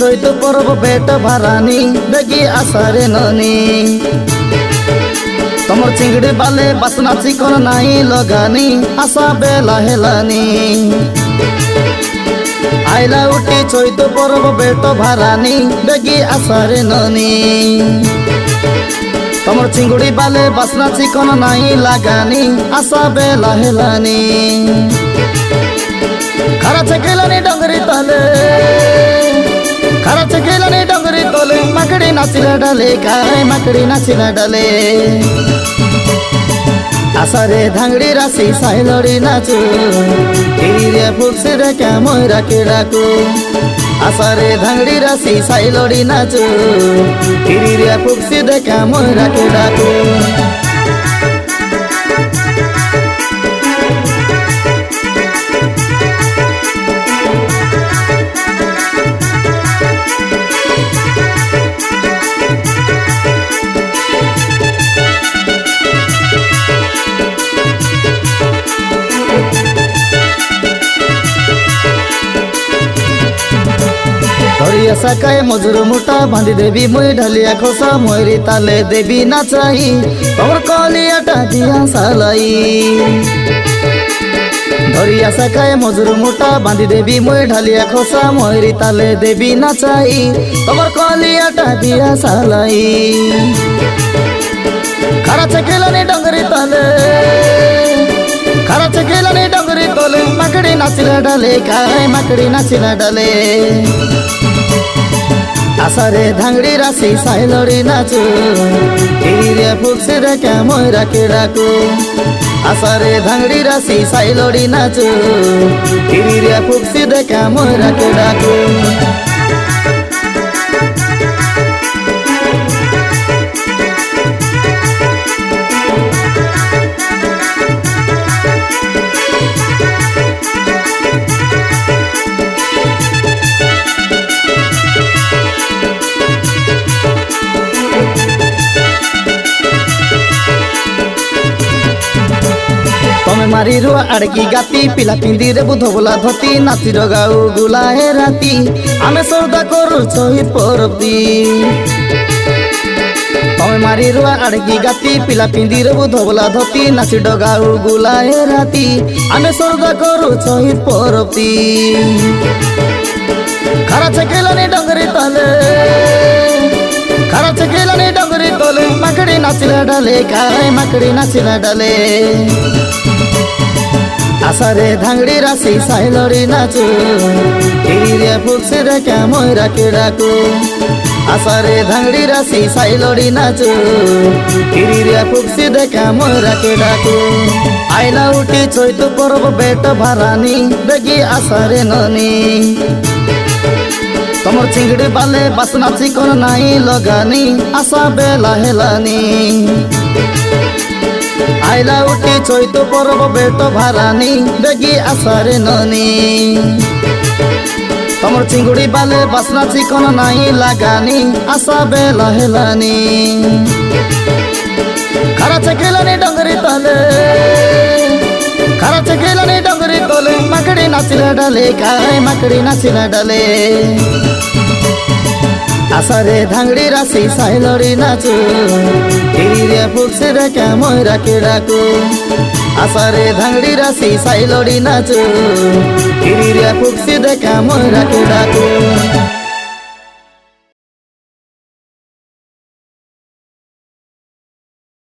চৈত পরব bet ভারানি baggy আসারে ননি তোমার চিংড়ি বালে বাসনা চিকন নাই লগানি আসা বেলা হেলানি আইলা উঠি চৈত পরব বেট ভারানি বেগি আসারে ননি তোমার চিংড়ি বালে বাসনা চিকন নাই লাগানি আসা বেলা হেলানি খারা চেকেলানি ডঙ্গরি তলে খারা চেকেলানি ডঙ্গরি তলে মাকড়ি নাচিলা ডালে কায় মাকড়ি নাচিলা ডালে আসারে ধাংড়ি রাশি সাইলড়ি নাচু রে ফুকসি দেখে ময়রা কে ডাকু আসারে ধাংড়ি রাশি সাইলড়ি নাচু রে ফুকসি দেখে ময়রা কে ডাকু ধরিয়া সাকায় মজুর মোটা বাঁধি দেবী মই ঢালিয়া খোসা ময়ূরি তালে দেবী নাচাই তোমার কলিয়াটা দিয়া সালাই ধরিয়া সাকায় মজুর মোটা বাঁধি দেবী মই ঢালিয়া খোসা ময়ূরি তালে দেবী নাচাই তোমার কলিয়াটা দিয়া সালাই খারা চেকেলানি ডঙ্গরি তালে খারা চেকেলানি ডঙ্গরি তলে মাকড়ি নাচিলা ডালে কায় মাকড়ি নাচিলা ডালে আসারে ধাংড়ি রাশি সাইলড়ি নাচু রে ফুকসি দেখে ময়রা কে ডাকু আসারে ধাংড়ি রাশি সাইলড়ি নাচু রে ফুকসি দেখে ময়রা কে ডাকু तमे मारी रुआ आड़की गाती पिला पिंदी रे बुधबला धोती नाची रगाऊ गुला हे राती आमे सौदा करू शहीद परबती तमे मारी रुआ आड़की गाती पिला पिंदी रे बुधबला धोती नाची डगाऊ गुला हे राती आमे सौदा करू शहीद परबती खारा चकेलानी डंगरी तले खारा चकेलानी डंगरी तले माकड़ी नाचिला डाले काय माकड़ी नाचिला डाले आसारे ধাংড়ি রাশি সাইলড়ি নাচু রে ফুকসি দেখে ময়রা কে ডাকু আসারে ধাংড়ি রাশি সাইলড়ি নাচু রে ফুকসি দেখে ময়রা কে ডাকু আইলা উঠি চৈত পরব বেট ভারানি বেগি আসারে ননি তোমার চিংড়ি বালে বাসনা চিকন নাই লগানি আসা বেলা হেলানি আইলা উঠি চৈত পরব বেট ভারানি বেগি আসারে ননি তোমার চিংড়ি বালে বাসনা চিকন নাই লাগানি আসা বেলা হেলানি খারা চেকেলানি ডঙ্গরি তলে খারা চেকেলানি ডঙ্গরি তলে মাকড়ি নাচিলা ডালে কায় মাকড়ি নাচিলা ডালে আসারে ধাংড়ি রাশি সাইলড়ি নাচু রে ফুকসি দেখে ময়রা কে ডাকু আসারে ধাংড়ি রাশি সাইলড়ি নাচু রে ফুকসি দেখে ময়রা কে ডাকু।